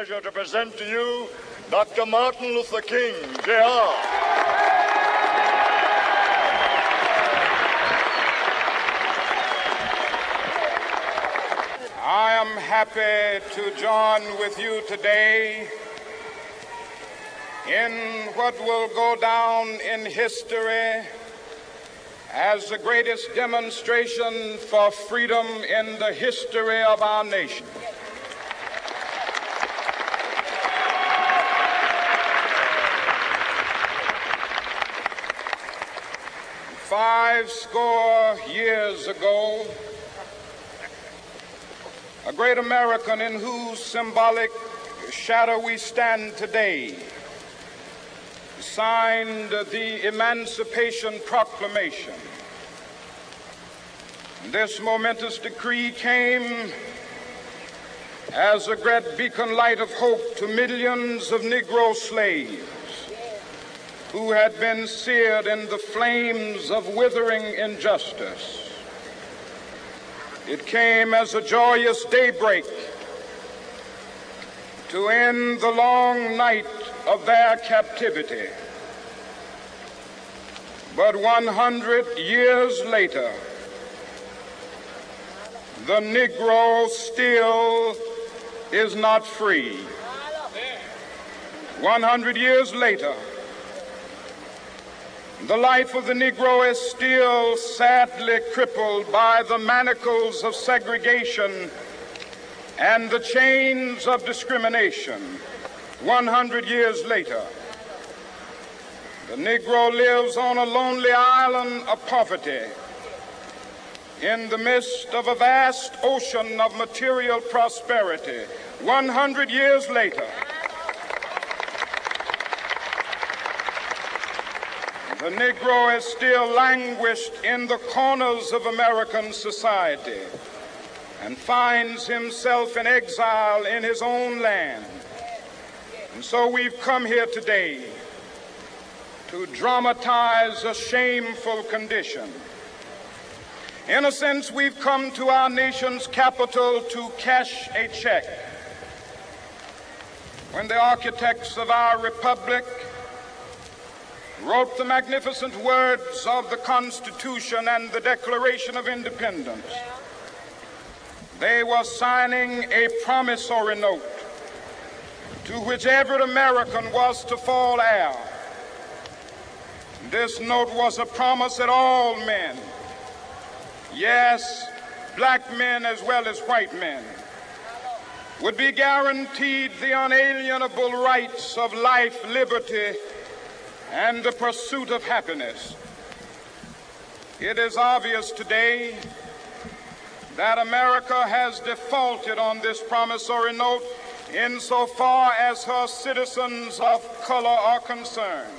pleasure to present to you Dr. Martin Luther King, Jr. I am happy to join with you today in what will go down in history as the greatest demonstration for freedom in the history of our nation. Five score years ago, a great American in whose symbolic shadow we stand today signed the Emancipation Proclamation. This momentous decree came as a great beacon light of hope to millions of Negro slaves who had been seared in the flames of withering injustice. It came as a joyous daybreak to end the long night of their captivity. But 100 years later, the Negro still is not free. 100 years later, the life of the Negro is still sadly crippled by the manacles of segregation and the chains of discrimination. 100 years later, the Negro lives on a lonely island of poverty in the midst of a vast ocean of material prosperity. 100 years later, the Negro is still languished in the corners of American society and finds himself in exile in his own land. And so we've come here today to dramatize a shameful condition. In a sense, we've come to our nation's capital to cash a check. When the architects of our republic wrote the magnificent words of the Constitution and the Declaration of Independence, they were signing a promissory note to which every American was to fall heir. This note was a promise that all men, yes, black men as well as white men, would be guaranteed the unalienable rights of life, liberty, and the pursuit of happiness. It is obvious today that America has defaulted on this promissory note insofar as her citizens of color are concerned.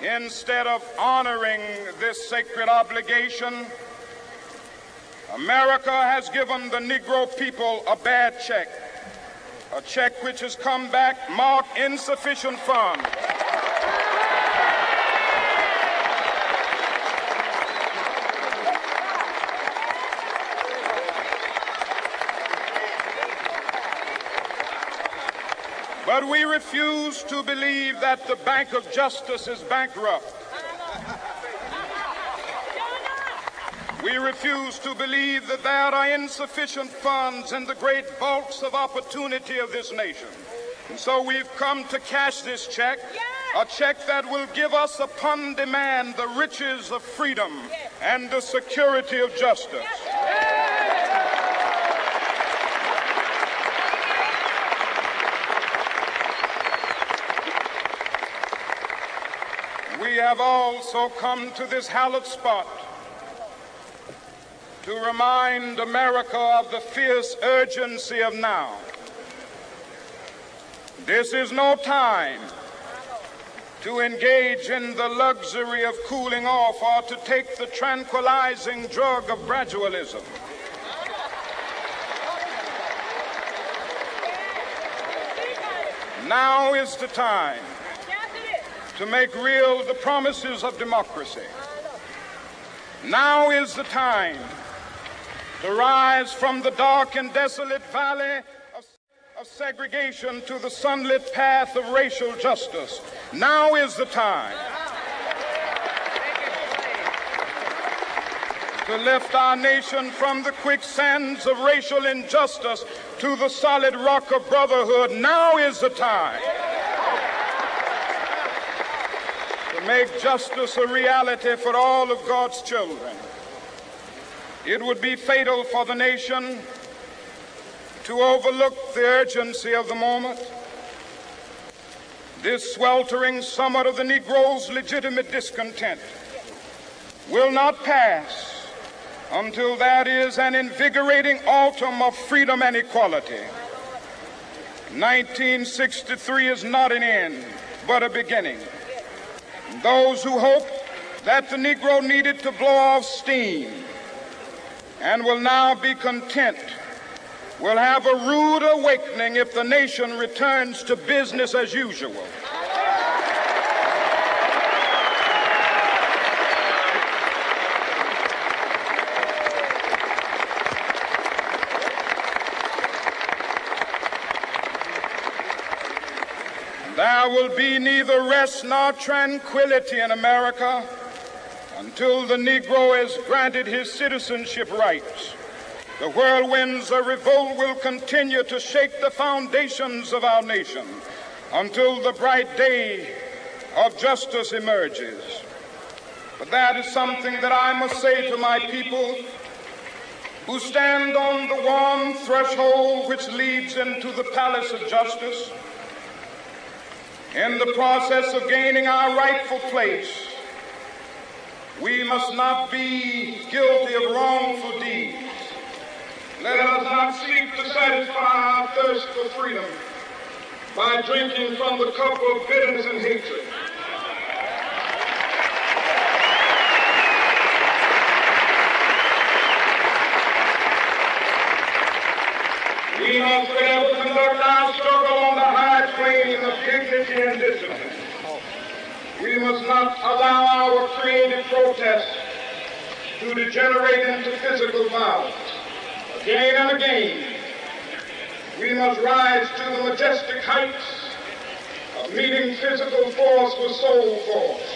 Instead of honoring this sacred obligation, America has given the Negro people a bad check, a check which has come back marked insufficient funds. But we refuse to believe that the Bank of Justice is bankrupt. We refuse to believe that there are insufficient funds in the great vaults of opportunity of this nation. And so we've come to cash this check, a check that will give us upon demand the riches of freedom and the security of justice. We have also come to this hallowed spot to remind America of the fierce urgency of now. This is no time to engage in the luxury of cooling off or to take the tranquilizing drug of gradualism. Now is the time to make real the promises of democracy. Now is the time to rise from the dark and desolate valley of segregation to the sunlit path of racial justice. Now is the time to lift our nation from the quicksands of racial injustice to the solid rock of brotherhood. Now is the time to make justice a reality for all of God's children. It would be fatal for the nation to overlook the urgency of the moment. This sweltering summit of the Negro's legitimate discontent will not pass until that is an invigorating autumn of freedom and equality. 1963 is not an end, but a beginning. Those who hope that the Negro needed to blow off steam and will now be content will have a rude awakening if the nation returns to business as usual. There will be neither rest nor tranquility in America until the Negro is granted his citizenship rights. The whirlwinds of revolt will continue to shake the foundations of our nation until the bright day of justice emerges. But that is something that I must say to my people who stand on the warm threshold which leads into the palace of justice. In the process of gaining our rightful place, we must not be guilty of wrongful deeds. Let us not seek to satisfy our thirst for freedom by drinking from the cup of bitterness and hatred. We must be able to conduct our struggle on the high plane of dignity and discipline. We must not allow our creative protest to degenerate into physical violence. Again and again, we must rise to the majestic heights of meeting physical force with soul force.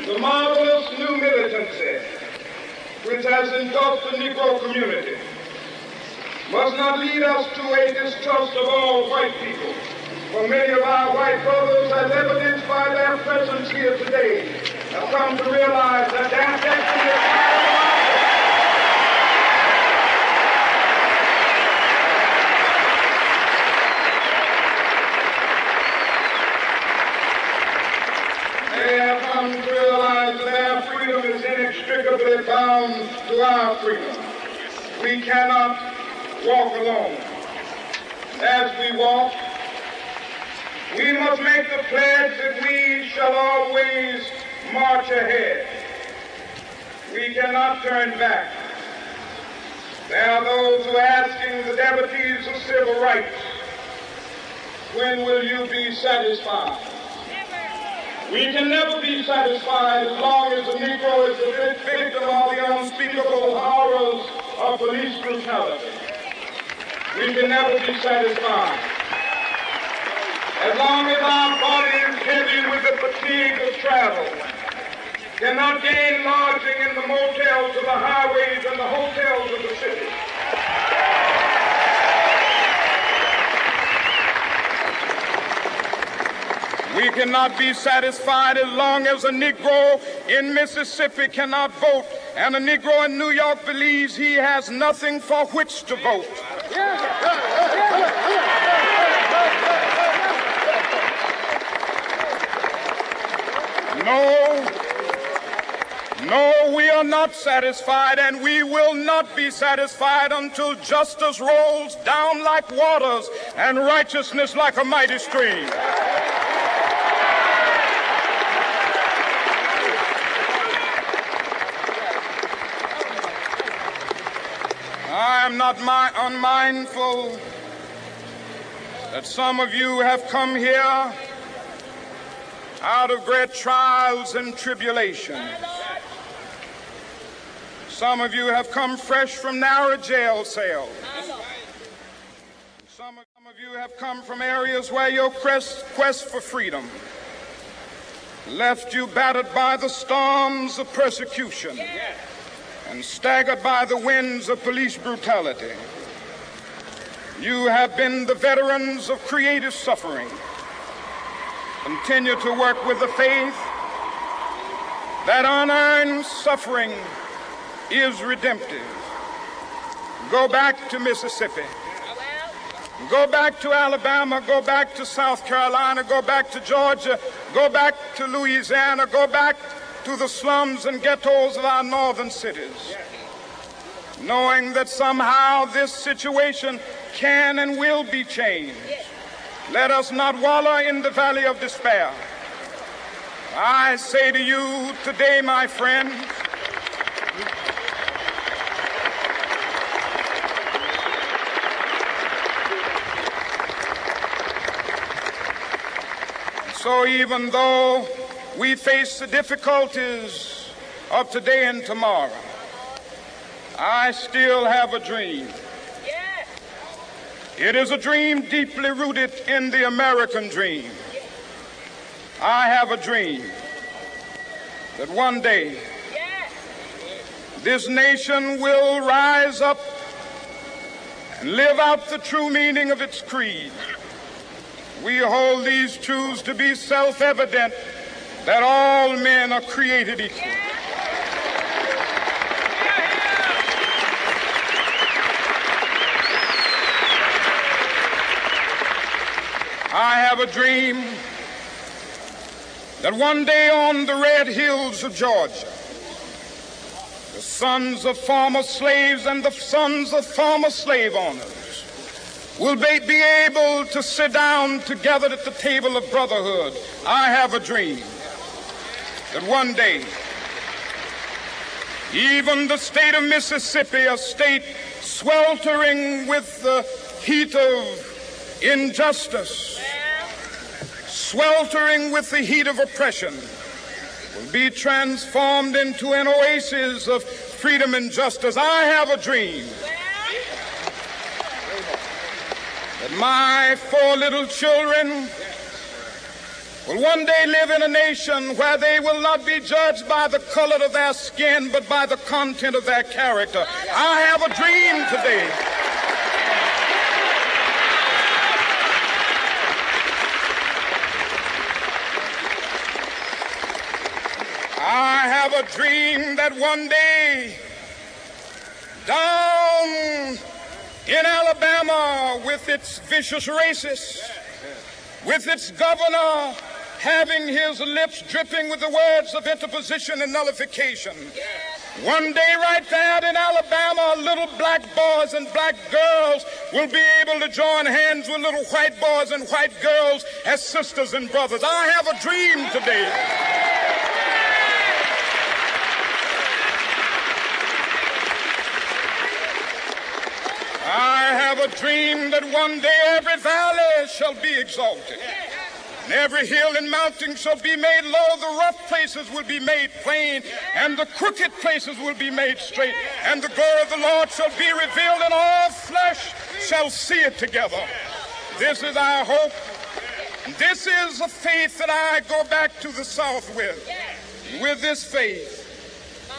The marvelous new militancy which has engulfed the Negro community must not lead us to a distrust of all white people. For many of our white brothers, as evidenced by their presence here today, have come to realize that their destiny is not They have come to realize that their freedom is inextricably bound to our freedom. We cannot walk alone. As we walk, we must make the pledge that we shall always march ahead. We cannot turn back. There are those who are asking the devotees of civil rights, when will you be satisfied? We can never be satisfied as long as the Negro is the victim of the unspeakable horrors of police brutality. We can never be satisfied as long as our body is heavy with the fatigue of travel, cannot gain lodging in the motels of the highways and the hotels of the city. We cannot be satisfied as long as a Negro in Mississippi cannot vote and a Negro in New York believes he has nothing for which to vote. No, we are not satisfied, and we will not be satisfied until justice rolls down like waters and righteousness like a mighty stream. I am not unmindful that some of you have come here out of great trials and tribulations. Some of you have come fresh from narrow jail cells. Some of Some of you have come from areas where your quest for freedom left you battered by the storms of persecution and staggered by the winds of police brutality. You have been the veterans of creative suffering. Continue to work with the faith that unearned suffering is redemptive. Go back to Mississippi. Go back to Alabama. Go back to South Carolina. Go back to Georgia. Go back to Louisiana. Go back to the slums and ghettos of our northern cities, knowing that somehow this situation can and will be changed. Let us not wallow in the valley of despair. I say to you today, my friends, so even though we face the difficulties of today and tomorrow, I still have a dream. It is a dream deeply rooted in the American dream. I have a dream that one day this nation will rise up and live out the true meaning of its creed. We hold these truths to be self-evident, that all men are created equal. I have a dream that one day on the red hills of Georgia, the sons of former slaves and the sons of former slave owners will be able to sit down together at the table of brotherhood. I have a dream that one day even the state of Mississippi, a state sweltering with the heat of injustice, sweltering with the heat of oppression, will be transformed into an oasis of freedom and justice. I have a dream that my 4 little children will one day live in a nation where they will not be judged by the color of their skin, but by the content of their character. I have a dream today I have a dream that one day down in Alabama, with its vicious racists, with its governor having his lips dripping with the words of interposition and nullification, one day right there in Alabama, little black boys and black girls will be able to join hands with little white boys and white girls as sisters and brothers. I have a dream today I have a dream that one day every valley shall be exalted, and every hill and mountain shall be made low. The rough places will be made plain, and the crooked places will be made straight. And the glory of the Lord shall be revealed, and all flesh shall see it together. This is our hope. This is a faith that I go back to the South with. With this faith,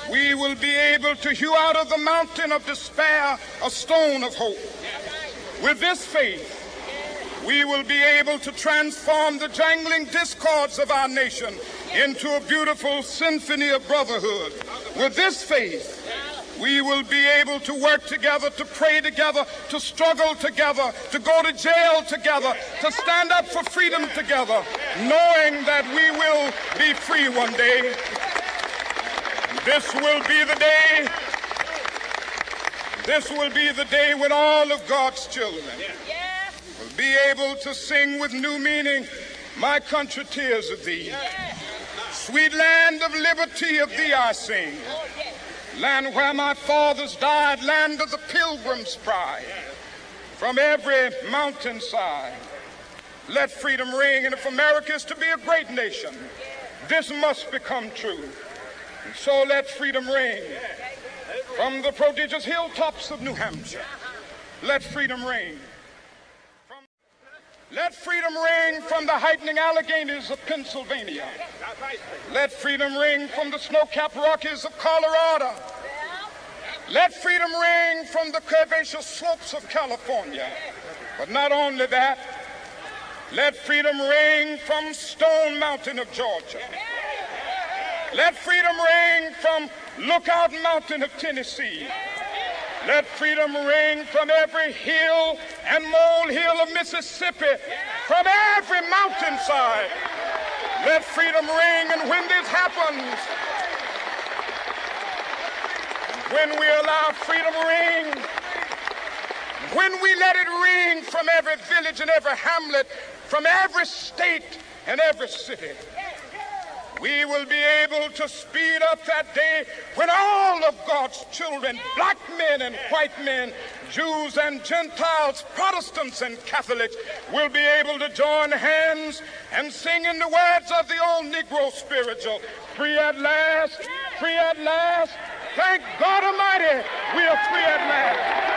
we will be able to hew out of the mountain of despair a stone of hope. With this faith, we will be able to transform the jangling discords of our nation into a beautiful symphony of brotherhood. With this faith, we will be able to work together, to pray together, to struggle together, to go to jail together, to stand up for freedom together, knowing that we will be free one day. This will be the day when all of God's children will be able to sing with new meaning, my country, tears of thee. Sweet land of liberty, of thee I sing. Land where my fathers died, land of the pilgrim's pride. From every mountainside, let freedom ring. And if America is to be a great nation, this must become true. And so let freedom ring from the prodigious hilltops of New Hampshire. Let freedom ring Let freedom ring from the heightening Alleghenies of Pennsylvania. Let freedom ring from the snow-capped Rockies of Colorado. Let freedom ring from the curvaceous slopes of California. But not only that, let freedom ring from Stone Mountain of Georgia. Let freedom ring from Lookout Mountain of Tennessee. Let freedom ring from every hill and molehill of Mississippi, from every mountainside. Let freedom ring, and when this happens, when we allow freedom ring, when we let it ring from every village and every hamlet, from every state and every city, we will be able to speed up that day when all of God's children, black men and white men, Jews and Gentiles, Protestants and Catholics, will be able to join hands and sing in the words of the old Negro spiritual, free at last, free at last. Thank God Almighty, we are free at last.